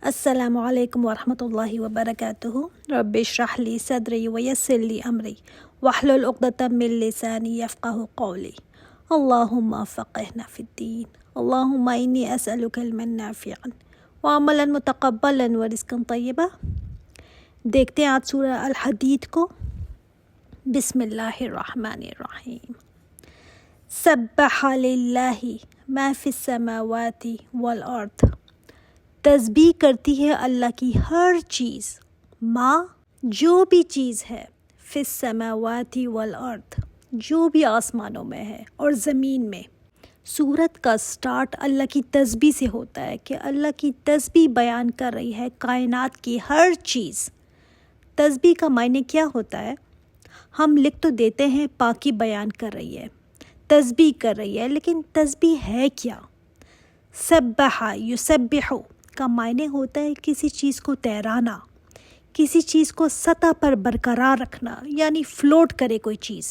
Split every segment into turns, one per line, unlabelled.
السلام علیکم ورحمۃ اللہ وبرکاتہ۔ رب اشرح لی صدری ویسر لی امری واحلل عقدۃ من لسانی یفقہوا قولی۔ اللہم فقہنا فی الدین، اللہم انی اسألک علما نافعا وعملا متقبلا ورزقا طیبا۔ دیکھتے ہیں آج سورہ الحدید کو۔ بسم اللہ الرحمن الرحیم۔ سبح للہ ما فی السماوات والارض، تسبیح کرتی ہے اللہ کی ہر چیز، ماں جو بھی چیز ہے، فی السماوات والارض جو بھی آسمانوں میں ہے اور زمین میں۔ سورت کا سٹارٹ اللہ کی تسبیح سے ہوتا ہے کہ اللہ کی تسبیح بیان کر رہی ہے کائنات کی ہر چیز۔ تسبیح کا معنی کیا ہوتا ہے؟ ہم لکھ تو دیتے ہیں پاکی بیان کر رہی ہے، تسبیح کر رہی ہے، لیکن تسبیح ہے کیا؟ سبح یسبح کا معنی ہوتا ہے کسی چیز کو تیرانا، کسی چیز کو سطح پر برقرار رکھنا، یعنی فلوٹ کرے کوئی چیز۔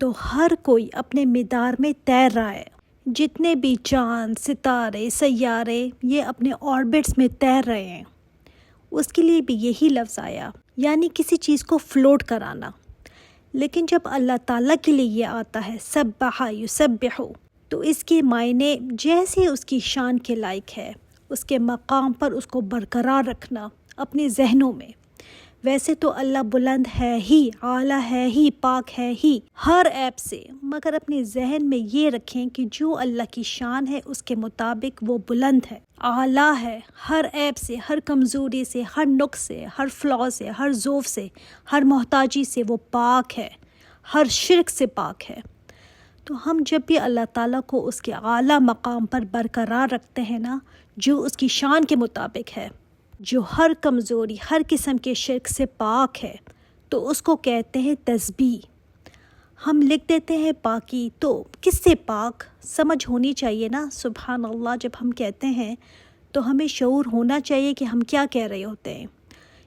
تو ہر کوئی اپنے مدار میں تیر رہا ہے، جتنے بھی چاند، ستارے، سیارے یہ اپنے آربٹس میں تیر رہے ہیں، اس کے لیے بھی یہی لفظ آیا، یعنی کسی چیز کو فلوٹ کرانا۔ لیکن جب اللہ تعالیٰ کے لیے یہ آتا ہے سبح یسبح، تو اس کے معنی جیسے اس کی شان کے لائق ہے، اس کے مقام پر اس کو برقرار رکھنا اپنے ذہنوں میں۔ ویسے تو اللہ بلند ہے ہی، اعلیٰ ہے ہی، پاک ہے ہی ہر عیب سے، مگر اپنے ذہن میں یہ رکھیں کہ جو اللہ کی شان ہے اس کے مطابق وہ بلند ہے، اعلیٰ ہے، ہر عیب سے، ہر کمزوری سے، ہر نقص سے، ہر فلاء سے، ہر ضعف سے، ہر محتاجی سے وہ پاک ہے، ہر شرک سے پاک ہے۔ تو ہم جب بھی اللہ تعالیٰ کو اس کے اعلیٰ مقام پر برقرار رکھتے ہیں نا، جو اس کی شان کے مطابق ہے، جو ہر کمزوری، ہر قسم کے شرک سے پاک ہے، تو اس کو کہتے ہیں تسبیح۔ ہم لکھ دیتے ہیں پاکی، تو کس سے پاک سمجھ ہونی چاہیے نا۔ سبحان اللہ جب ہم کہتے ہیں تو ہمیں شعور ہونا چاہیے کہ ہم کیا کہہ رہے ہوتے ہیں،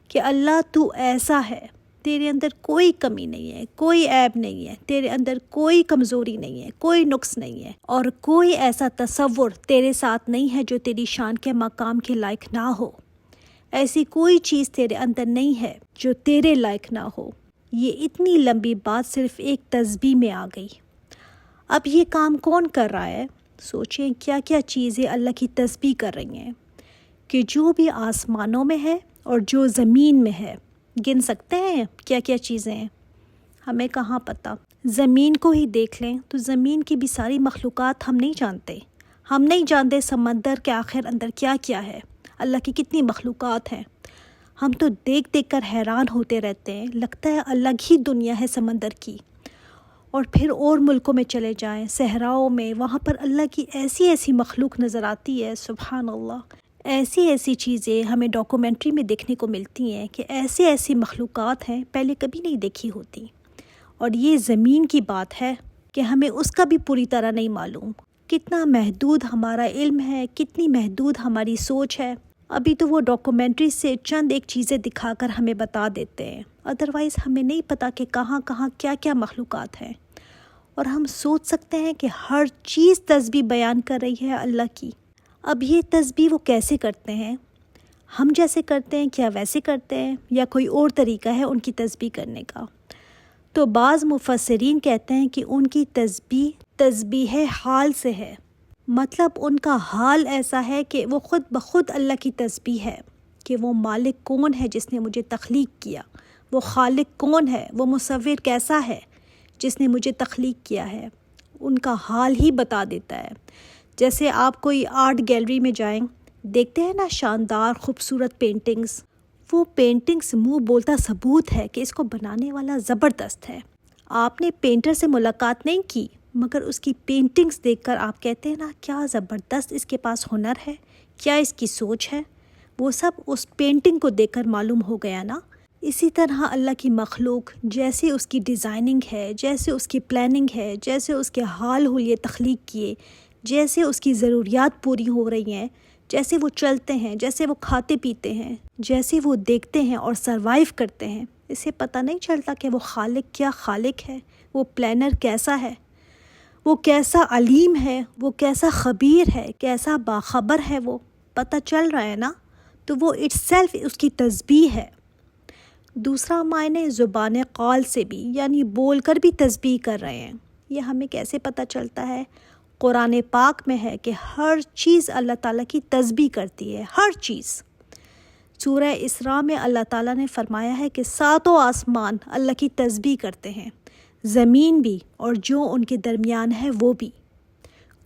کہ اللہ تو ایسا ہے، تیرے اندر کوئی کمی نہیں ہے، کوئی عیب نہیں ہے، تیرے اندر کوئی کمزوری نہیں ہے، کوئی نقص نہیں ہے، اور کوئی ایسا تصور تیرے ساتھ نہیں ہے جو تیری شان کے مقام کے لائق نہ ہو۔ ایسی کوئی چیز تیرے اندر نہیں ہے جو تیرے لائق نہ ہو۔ یہ اتنی لمبی بات صرف ایک تسبیح میں آ گئی۔ اب یہ کام کون کر رہا ہے؟ سوچیں کیا کیا چیزیں اللہ کی تسبیح کر رہی ہیں، کہ جو بھی آسمانوں میں ہے اور جو زمین میں ہے۔ گن سکتے ہیں کیا کیا چیزیں ہیں؟ ہمیں کہاں پتہ۔ زمین کو ہی دیکھ لیں تو زمین کی بھی ساری مخلوقات ہم نہیں جانتے۔ ہم نہیں جانتے سمندر کے آخر اندر کیا کیا ہے، اللہ کی کتنی مخلوقات ہیں۔ ہم تو دیکھ دیکھ کر حیران ہوتے رہتے ہیں، لگتا ہے الگ ہی دنیا ہے سمندر کی۔ اور پھر اور ملکوں میں چلے جائیں، صحراؤں میں، وہاں پر اللہ کی ایسی ایسی مخلوق نظر آتی ہے، سبحان اللہ۔ ایسی ایسی چیزیں ہمیں ڈاکومنٹری میں دیکھنے کو ملتی ہیں کہ ایسی ایسی مخلوقات ہیں پہلے کبھی نہیں دیکھی ہوتی۔ اور یہ زمین کی بات ہے کہ ہمیں اس کا بھی پوری طرح نہیں معلوم، کتنا محدود ہمارا علم ہے، کتنی محدود ہماری سوچ ہے۔ ابھی تو وہ ڈاکومنٹری سے چند ایک چیزیں دکھا کر ہمیں بتا دیتے ہیں، ادروائز ہمیں نہیں پتہ کہ کہاں کہاں کیا کیا مخلوقات ہیں۔ اور ہم سوچ سکتے ہیں کہ ہر چیز تسبیح بیان کر رہی ہے اللہ کی۔ اب یہ تسبیح وہ کیسے کرتے ہیں؟ ہم جیسے کرتے ہیں کیا ویسے کرتے ہیں، یا کوئی اور طریقہ ہے ان کی تسبیح کرنے کا؟ تو بعض مفسرین کہتے ہیں کہ ان کی تسبیح حال سے ہے، مطلب ان کا حال ایسا ہے کہ وہ خود بخود اللہ کی تسبیح ہے، کہ وہ مالک کون ہے جس نے مجھے تخلیق کیا، وہ خالق کون ہے، وہ مصور کیسا ہے جس نے مجھے تخلیق کیا ہے۔ ان کا حال ہی بتا دیتا ہے۔ جیسے آپ کوئی آرٹ گیلری میں جائیں، دیکھتے ہیں نا شاندار خوبصورت پینٹنگز، وہ پینٹنگز منہ بولتا ثبوت ہے کہ اس کو بنانے والا زبردست ہے۔ آپ نے پینٹر سے ملاقات نہیں کی، مگر اس کی پینٹنگز دیکھ کر آپ کہتے ہیں نا کیا زبردست اس کے پاس ہنر ہے، کیا اس کی سوچ ہے، وہ سب اس پینٹنگ کو دیکھ کر معلوم ہو گیا نا۔ اسی طرح اللہ کی مخلوق، جیسے اس کی ڈیزائننگ ہے، جیسے اس کی پلاننگ ہے، جیسے اس کے حال حلیے تخلیق کیے، جیسے اس کی ضروریات پوری ہو رہی ہیں، جیسے وہ چلتے ہیں، جیسے وہ کھاتے پیتے ہیں، جیسے وہ دیکھتے ہیں اور سروائیو کرتے ہیں، اسے پتہ نہیں چلتا کہ وہ خالق کیا خالق ہے، وہ پلانر کیسا ہے، وہ کیسا علیم ہے، وہ کیسا خبیر ہے، کیسا باخبر ہے، وہ پتہ چل رہا ہے نا۔ تو وہ اٹس سیلف اس کی تسبیح ہے۔ دوسرا معنی زبان قال سے بھی، یعنی بول کر بھی تسبیح کر رہے ہیں۔ یہ ہمیں کیسے پتہ چلتا ہے؟ قرآن پاک میں ہے کہ ہر چیز اللہ تعالیٰ کی تسبیح کرتی ہے، ہر چیز۔ سورہ اسراء میں اللہ تعالیٰ نے فرمایا ہے کہ 7 آسمان اللہ کی تسبیح کرتے ہیں، زمین بھی اور جو ان کے درمیان ہے وہ بھی۔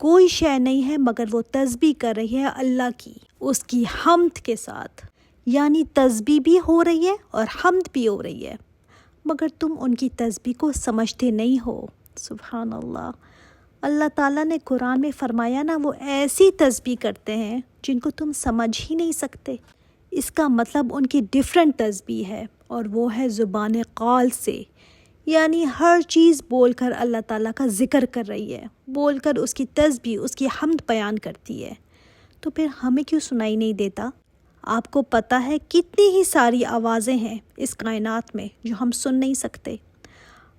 کوئی شے نہیں ہے مگر وہ تسبیح کر رہی ہے اللہ کی، اس کی حمد کے ساتھ، یعنی تسبیح بھی ہو رہی ہے اور حمد بھی ہو رہی ہے، مگر تم ان کی تسبیح کو سمجھتے نہیں ہو۔ سبحان اللہ۔ اللہ تعالیٰ نے قرآن میں فرمایا نا، وہ ایسی تسبیح کرتے ہیں جن کو تم سمجھ ہی نہیں سکتے۔ اس کا مطلب ان کی ڈیفرنٹ تسبیح ہے، اور وہ ہے زبان قال سے، یعنی ہر چیز بول کر اللہ تعالیٰ کا ذکر کر رہی ہے، بول کر اس کی تسبیح، اس کی حمد بیان کرتی ہے۔ تو پھر ہمیں کیوں سنائی نہیں دیتا؟ آپ کو پتہ ہے کتنی ہی ساری آوازیں ہیں اس کائنات میں جو ہم سن نہیں سکتے۔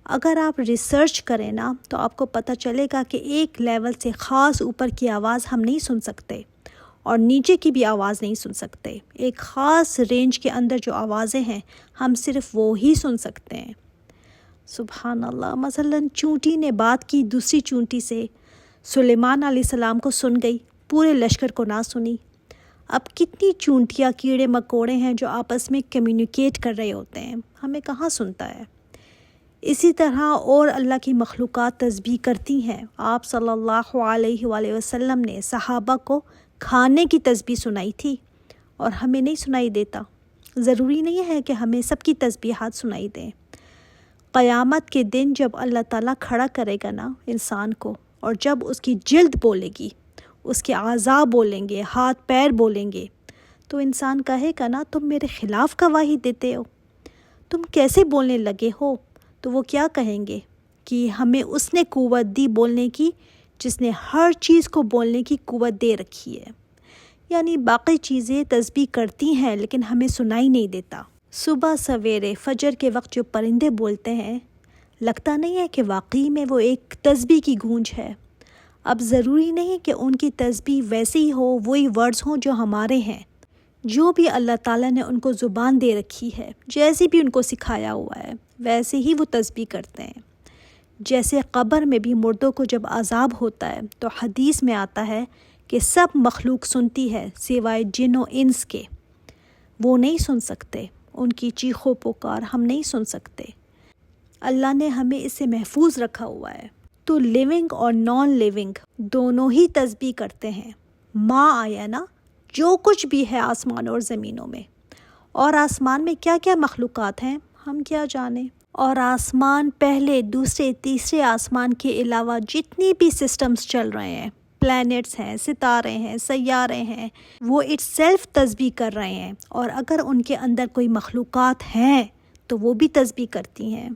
اگر آپ ریسرچ کریں نا تو آپ کو پتہ چلے گا کہ ایک لیول سے خاص اوپر کی آواز ہم نہیں سن سکتے، اور نیچے کی بھی آواز نہیں سن سکتے۔ ایک خاص رینج کے اندر جو آوازیں ہیں ہم صرف وہ ہی سن سکتے ہیں۔ سبحان اللہ۔ مثلاً چونٹی نے بات کی دوسری چونٹی سے، سلیمان علیہ السلام کو سن گئی، پورے لشکر کو نہ سنی۔ اب کتنی چونٹیاں، کیڑے مکوڑے ہیں جو آپس میں کمیونیکیٹ کر رہے ہوتے ہیں، ہمیں کہاں سنتا ہے؟ اسی طرح اور اللہ کی مخلوقات تسبیح کرتی ہیں۔ آپ صلی اللہ علیہ وآلہ وسلم نے صحابہ کو کھانے کی تسبیح سنائی تھی، اور ہمیں نہیں سنائی دیتا۔ ضروری نہیں ہے کہ ہمیں سب کی تسبیحات سنائی دیں۔ قیامت کے دن جب اللہ تعالیٰ کھڑا کرے گا نا انسان کو، اور جب اس کی جلد بولے گی، اس کے اعضاء بولیں گے، ہاتھ پیر بولیں گے، تو انسان کہے گا نا، تم میرے خلاف گواہی دیتے ہو، تم کیسے بولنے لگے ہو؟ تو وہ کیا کہیں گے کہ ہمیں اس نے قوت دی بولنے کی جس نے ہر چیز کو بولنے کی قوت دے رکھی ہے۔ یعنی باقی چیزیں تسبیح کرتی ہیں لیکن ہمیں سنائی نہیں دیتا۔ صبح سویرے فجر کے وقت جو پرندے بولتے ہیں، لگتا نہیں ہے کہ واقعی میں وہ ایک تسبیح کی گونج ہے۔ اب ضروری نہیں کہ ان کی تسبیح ویسے ہی ہو، وہی ورڈز ہوں جو ہمارے ہیں۔ جو بھی اللہ تعالیٰ نے ان کو زبان دے رکھی ہے، جیسے بھی ان کو سکھایا ہوا ہے، ویسے ہی وہ تسبیح کرتے ہیں۔ جیسے قبر میں بھی مردوں کو جب عذاب ہوتا ہے تو حدیث میں آتا ہے کہ سب مخلوق سنتی ہے سوائے جن و انس کے، وہ نہیں سن سکتے، ان کی چیخ و پکار ہم نہیں سن سکتے۔ اللہ نے ہمیں اس سے محفوظ رکھا ہوا ہے۔ تو لیونگ اور نان لیونگ دونوں ہی تسبیح کرتے ہیں۔ ماں آیا نا، جو کچھ بھی ہے آسمان اور زمینوں میں، اور آسمان میں کیا کیا مخلوقات ہیں ہم کیا جانیں۔ اور آسمان، پہلے، دوسرے، تیسرے آسمان کے علاوہ جتنی بھی سسٹمز چل رہے ہیں، پلینٹس ہیں، ستارے ہیں، سیارے ہیں، وہ اٹ سیلف تسبیح کر رہے ہیں، اور اگر ان کے اندر کوئی مخلوقات ہیں تو وہ بھی تسبیح کرتی ہیں۔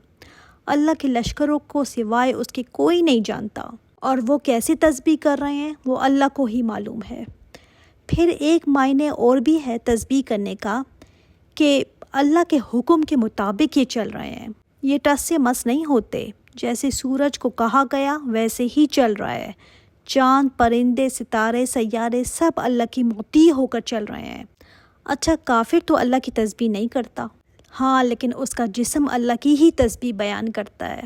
اللہ کے لشکروں کو سوائے اس کے کوئی نہیں جانتا، اور وہ کیسے تسبیح کر رہے ہیں وہ اللہ کو ہی معلوم ہے۔ پھر ایک معنی اور بھی ہے تسبیح کرنے کا کہ اللہ کے حکم کے مطابق یہ چل رہے ہیں، یہ ٹس سے مس نہیں ہوتے، جیسے سورج کو کہا گیا ویسے ہی چل رہا ہے، چاند، پرندے، ستارے، سیارے سب اللہ کی مطیع ہو کر چل رہے ہیں۔ اچھا، کافر تو اللہ کی تسبیح نہیں کرتا، ہاں، لیکن اس کا جسم اللہ کی ہی تسبیح بیان کرتا ہے۔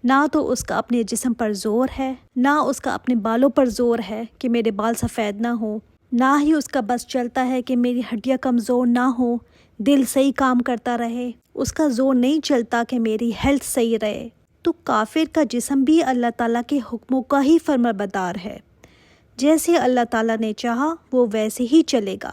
نہ تو اس کا اپنے جسم پر زور ہے، نہ اس کا اپنے بالوں پر زور ہے کہ میرے بال سفید نہ ہوں، نہ ہی اس کا بس چلتا ہے کہ میری ہڈیاں کمزور نہ ہوں، دل صحیح کام کرتا رہے، اس کا زور نہیں چلتا کہ میری ہیلتھ صحیح رہے۔ تو کافر کا جسم بھی اللہ تعالیٰ کے حکموں کا ہی فرمانبردار ہے، جیسے اللہ تعالیٰ نے چاہا وہ ویسے ہی چلے گا۔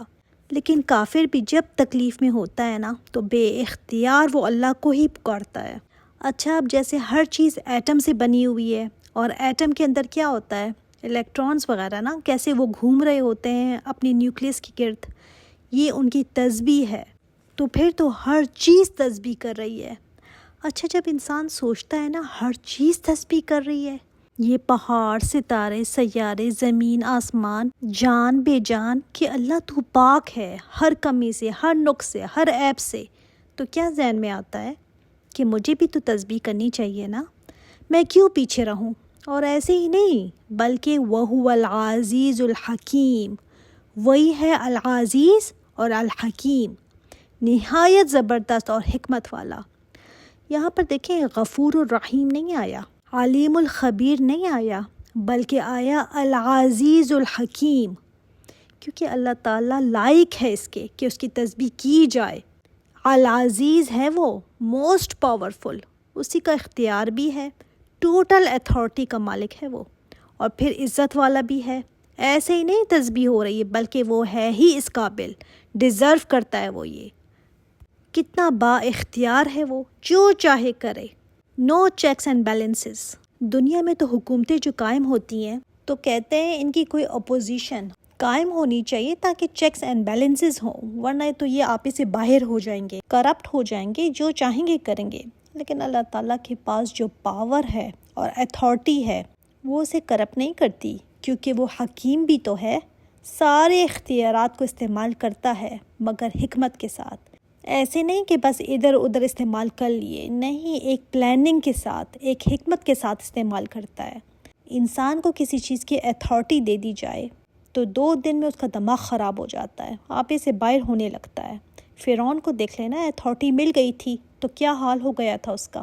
لیکن کافر بھی جب تکلیف میں ہوتا ہے نا تو بے اختیار وہ اللہ کو ہی پکارتا ہے۔ اچھا، اب جیسے ہر چیز ایٹم سے بنی ہوئی ہے، اور ایٹم کے اندر کیا ہوتا ہے، الیکٹرانز وغیرہ نا، کیسے وہ گھوم رہے ہوتے ہیں اپنی نیوکلیس کے گرد، یہ ان کی تسبیح ہے۔ تو پھر تو ہر چیز تسبیح کر رہی ہے۔ اچھا، جب انسان سوچتا ہے نا ہر چیز تسبیح کر رہی ہے، یہ پہاڑ، ستارے، سیارے، زمین، آسمان، جان بے جان، کہ اللہ تو پاک ہے ہر کمی سے، ہر نقص سے، ہر عیب سے، تو کیا ذہن میں آتا ہے کہ مجھے بھی تو تسبیح کرنی چاہیے نا، میں کیوں پیچھے رہوں؟ اور ایسے ہی نہیں بلکہ وَهُوَ الْعَزِيزُ الْحَكِيمُ، وہی ہے العزیز اور الحکیم نہایت زبردست اور حکمت والا۔ یہاں پر دیکھیں غفور الرحیم نہیں آیا، علیم الخبیر نہیں آیا، بلکہ آیا العزیز الحکیم، کیونکہ اللہ تعالیٰ لائق ہے اس کے کہ اس کی تسبیح کی جائے۔ العزیز ہے وہ موسٹ پاورفل، اسی کا اختیار بھی ہے، ٹوٹل اتھارٹی کا مالک ہے وہ، اور پھر عزت والا بھی ہے۔ ایسے ہی نہیں تسبیح ہو رہی ہے بلکہ وہ ہے ہی اس قابل، ڈیزرو کرتا ہے وہ، یہ کتنا با اختیار ہے وہ، جو چاہے کرے، نو چیکس اینڈ بیلنسز۔ دنیا میں تو حکومتیں جو قائم ہوتی ہیں تو کہتے ہیں ان کی کوئی اپوزیشن قائم ہونی چاہیے تاکہ چیکس اینڈ بیلنسز ہوں، ورنہ تو یہ آپس سے باہر ہو جائیں گے، کرپٹ ہو جائیں گے، جو چاہیں گے کریں گے۔ لیکن اللہ تعالیٰ کے پاس جو پاور ہے اور اتھارٹی ہے وہ اسے کرپٹ نہیں کرتی، کیونکہ وہ حکیم بھی تو ہے، سارے اختیارات کو استعمال کرتا ہے مگر حکمت کے ساتھ۔ ایسے نہیں کہ بس ادھر ادھر استعمال کر لیے، نہیں، ایک پلاننگ کے ساتھ، ایک حکمت کے ساتھ استعمال کرتا ہے۔ انسان کو کسی چیز کی اتھارٹی دے دی جائے تو 2 دن میں اس کا دماغ خراب ہو جاتا ہے، آپ سے باہر ہونے لگتا ہے۔ فرعون کو دیکھ لینا، اتھارٹی مل گئی تھی تو کیا حال ہو گیا تھا اس کا،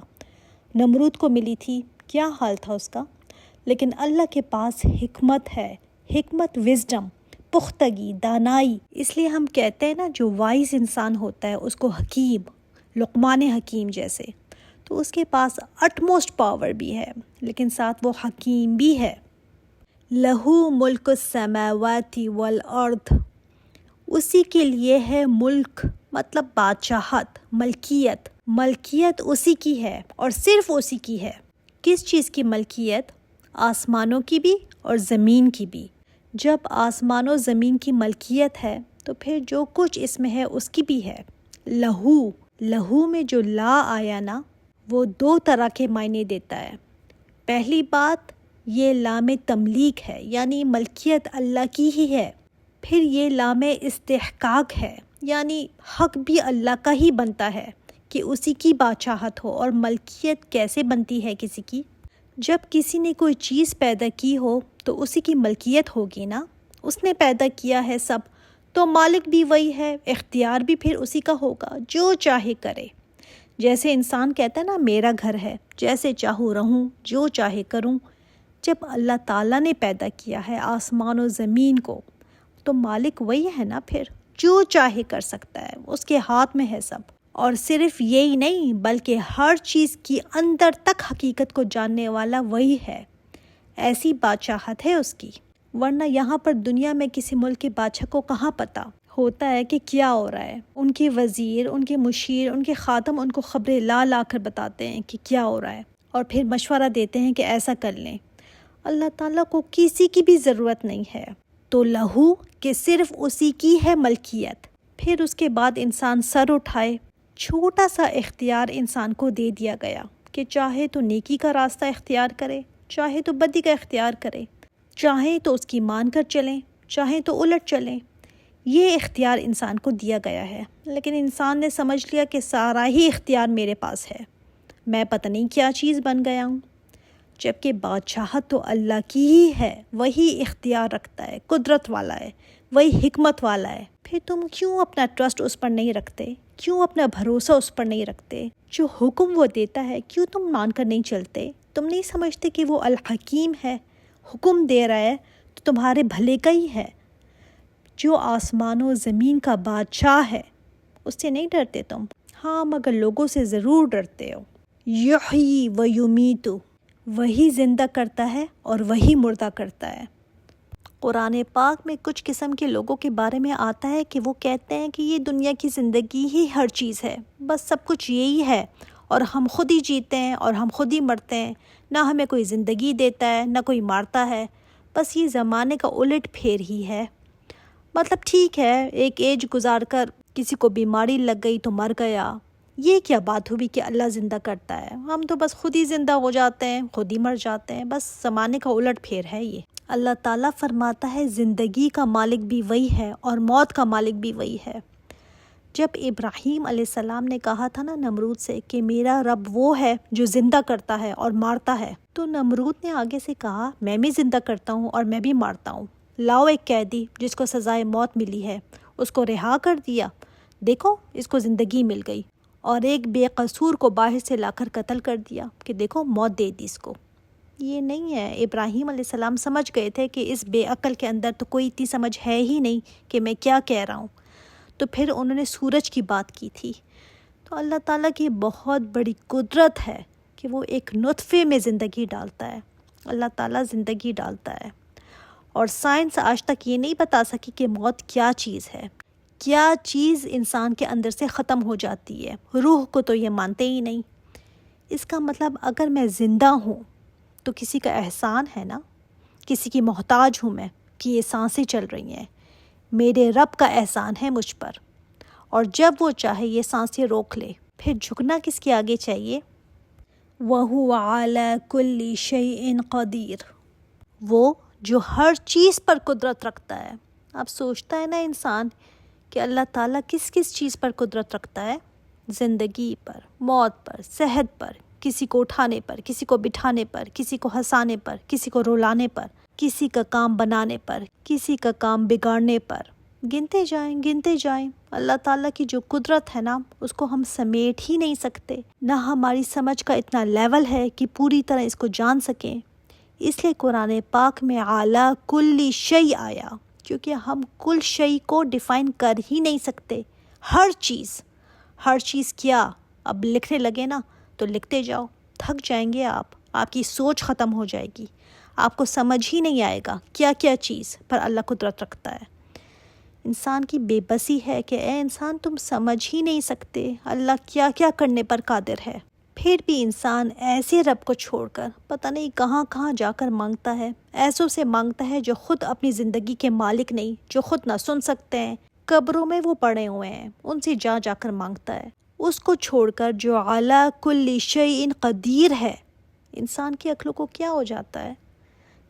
نمرود کو ملی تھی کیا حال تھا اس کا۔ لیکن اللہ کے پاس حکمت ہے، حکمت، وزڈم، پختگی، دانائی۔ اس لیے ہم کہتے ہیں نا جو وائز انسان ہوتا ہے اس کو حکیم، لقمان حکیم جیسے، تو اس کے پاس اٹموسٹ پاور بھی ہے لیکن ساتھ وہ حکیم بھی ہے۔ لہو ملک السماوات والارض، اسی کے لیے ہے ملک، مطلب بادشاہت، ملکیت، ملکیت اسی کی ہے اور صرف اسی کی ہے۔ کس چیز کی ملکیت؟ آسمانوں کی بھی اور زمین کی بھی۔ جب آسمان و زمین کی ملکیت ہے تو پھر جو کچھ اس میں ہے اس کی بھی ہے۔ لہو، لہو میں جو لا آیا نا وہ 2 طرح کے معنی دیتا ہے۔ پہلی بات، یہ لام تملیک ہے، یعنی ملکیت اللہ کی ہی ہے۔ پھر یہ لام استحقاق ہے، یعنی حق بھی اللہ کا ہی بنتا ہے کہ اسی کی بادشاہت ہو۔ اور ملکیت کیسے بنتی ہے کسی کی؟ جب کسی نے کوئی چیز پیدا کی ہو تو اسی کی ملکیت ہوگی نا، اس نے پیدا کیا ہے سب، تو مالک بھی وہی ہے، اختیار بھی پھر اسی کا ہوگا، جو چاہے کرے۔ جیسے انسان کہتا ہے نا میرا گھر ہے، جیسے چاہوں رہوں، جو چاہے کروں۔ جب اللہ تعالیٰ نے پیدا کیا ہے آسمان و زمین کو تو مالک وہی ہے نا، پھر جو چاہے کر سکتا ہے، اس کے ہاتھ میں ہے سب۔ اور صرف یہی نہیں بلکہ ہر چیز کی اندر تک حقیقت کو جاننے والا وہی ہے، ایسی بادشاہت ہے اس کی۔ ورنہ یہاں پر دنیا میں کسی ملک کے بادشاہ کو کہاں پتہ ہوتا ہے کہ کیا ہو رہا ہے؟ ان کے وزیر، ان کے مشیر، ان کے خادم ان کو خبریں لا کر بتاتے ہیں کہ کیا ہو رہا ہے، اور پھر مشورہ دیتے ہیں کہ ایسا کر لیں۔ اللہ تعالیٰ کو کسی کی بھی ضرورت نہیں ہے، تو لہو کہ صرف اسی کی ہے ملکیت۔ پھر اس کے بعد انسان سر اٹھائے، چھوٹا سا اختیار انسان کو دے دیا گیا کہ چاہے تو نیکی کا راستہ اختیار کرے، چاہے تو بدی کا اختیار کرے، چاہے تو اس کی مان کر چلیں، چاہے تو الٹ چلیں۔ یہ اختیار انسان کو دیا گیا ہے، لیکن انسان نے سمجھ لیا کہ سارا ہی اختیار میرے پاس ہے، میں پتہ نہیں کیا چیز بن گیا ہوں۔ جبکہ بادشاہت تو اللہ کی ہی ہے، وہی اختیار رکھتا ہے، قدرت والا ہے، وہی حکمت والا ہے۔ پھر تم کیوں اپنا ٹرسٹ اس پر نہیں رکھتے؟ کیوں اپنا بھروسہ اس پر نہیں رکھتے؟ جو حکم وہ دیتا ہے کیوں تم مان کر نہیں چلتے؟ تم نہیں سمجھتے کہ وہ الحکیم ہے، حکم دے رہا ہے تو تمہارے بھلے کا ہی ہے؟ جو آسمان و زمین کا بادشاہ ہے اس سے نہیں ڈرتے تم؟ ہاں، مگر لوگوں سے ضرور ڈرتے ہو۔ یحیی و یمیت، وہی زندہ کرتا ہے اور وہی مردہ کرتا ہے۔ قرآن پاک میں کچھ قسم کے لوگوں کے بارے میں آتا ہے کہ وہ کہتے ہیں کہ یہ دنیا کی زندگی ہی ہر چیز ہے، بس سب کچھ یہی ہے، اور ہم خود ہی جیتے ہیں اور ہم خود ہی مرتے ہیں، نہ ہمیں کوئی زندگی دیتا ہے نہ کوئی مارتا ہے، بس یہ زمانے کا الٹ پھیر ہی ہے۔ مطلب ٹھیک ہے، ایک ایج گزار کر کسی کو بیماری لگ گئی تو مر گیا، یہ کیا بات ہوئی کہ اللہ زندہ کرتا ہے؟ ہم تو بس خود ہی زندہ ہو جاتے ہیں، خود ہی مر جاتے ہیں، بس زمانے کا الٹ پھیر ہے یہ۔ اللہ تعالیٰ فرماتا ہے زندگی کا مالک بھی وہی ہے اور موت کا مالک بھی وہی ہے۔ جب ابراہیم علیہ السلام نے کہا تھا نا نمرود سے کہ میرا رب وہ ہے جو زندہ کرتا ہے اور مارتا ہے، تو نمرود نے آگے سے کہا میں بھی زندہ کرتا ہوں اور میں بھی مارتا ہوں، لاؤ ایک قیدی جس کو سزائے موت ملی ہے، اس کو رہا کر دیا، دیکھو اس کو زندگی مل گئی، اور ایک بے قصور کو باہر سے لا کر قتل کر دیا کہ دیکھو موت دے دی اس کو۔ یہ نہیں ہے، ابراہیم علیہ السلام سمجھ گئے تھے کہ اس بے عقل کے اندر تو کوئی اتنی سمجھ ہے ہی نہیں کہ میں کیا کہہ رہا ہوں، تو پھر انہوں نے سورج کی بات کی تھی۔ تو اللہ تعالیٰ کی بہت بڑی قدرت ہے کہ وہ ایک نطفے میں زندگی ڈالتا ہے، اللہ تعالیٰ زندگی ڈالتا ہے، اور سائنس آج تک یہ نہیں بتا سکی کہ موت کیا چیز ہے، کیا چیز انسان کے اندر سے ختم ہو جاتی ہے۔ روح کو تو یہ مانتے ہی نہیں۔ اس کا مطلب اگر میں زندہ ہوں تو کسی کا احسان ہے نا، کسی کی محتاج ہوں میں کہ یہ سانسیں چل رہی ہیں، میرے رب کا احسان ہے مجھ پر، اور جب وہ چاہے یہ سانسیں روک لے، پھر جھکنا کس کے آگے چاہیے؟ وَهُوَ عَلَى كُلِّ شَيْءٍ قَدِيرٌ، وہ جو ہر چیز پر قدرت رکھتا ہے۔ اب سوچتا ہے نا انسان کہ اللہ تعالیٰ کس کس چیز پر قدرت رکھتا ہے؟ زندگی پر، موت پر، صحت پر، کسی کو اٹھانے پر، کسی کو بٹھانے پر، کسی کو ہنسانے پر، کسی کو رلانے پر، کسی کا کام بنانے پر، کسی کا کام بگاڑنے پر۔ گنتے جائیں اللہ تعالیٰ کی جو قدرت ہے نا، اس کو ہم سمیٹ ہی نہیں سکتے، نہ ہماری سمجھ کا اتنا لیول ہے کہ پوری طرح اس کو جان سکیں۔ اس لیے قرآن پاک میں اعلیٰ کل شیء آیا، کیونکہ ہم کل شیء کو ڈیفائن کر ہی نہیں سکتے۔ ہر چیز کیا؟ اب لکھنے لگے نا تو لکھتے جاؤ، تھک جائیں گے آپ کی سوچ ختم ہو جائے گی، آپ کو سمجھ ہی نہیں آئے گا کیا کیا چیز پر اللہ قدرت رکھتا ہے۔ انسان کی بے بسی ہے کہ اے انسان تم سمجھ ہی نہیں سکتے اللہ کیا کیا کرنے پر قادر ہے۔ پھر بھی انسان ایسے رب کو چھوڑ کر پتہ نہیں کہاں کہاں جا کر مانگتا ہے، ایسوں سے مانگتا ہے جو خود اپنی زندگی کے مالک نہیں، جو خود نہ سن سکتے ہیں، قبروں میں وہ پڑے ہوئے ہیں، ان سے جا کر مانگتا ہے، اس کو چھوڑ کر جو علی کل شیء قدیر ہے۔ انسان کی عقلوں کو کیا ہو جاتا ہے؟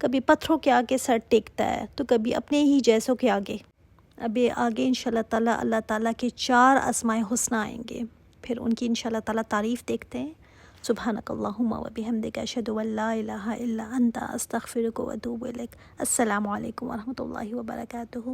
کبھی پتھروں کے آگے سر ٹیکتا ہے تو کبھی اپنے ہی جیسوں کے آگے۔ ابھی آگے انشاءاللہ تعالیٰ اللہ تعالیٰ کے 4 اسماء حسنی آئیں گے، پھر ان کی انشاءاللہ تعالیٰ تعریف دیکھتے ہیں۔ سبحانک اللہم و بحمدک اشہد ان لا الہ الا انت استغفرک و اتوب الیک۔ السلام علیکم ورحمۃ اللہ وبرکاتہ۔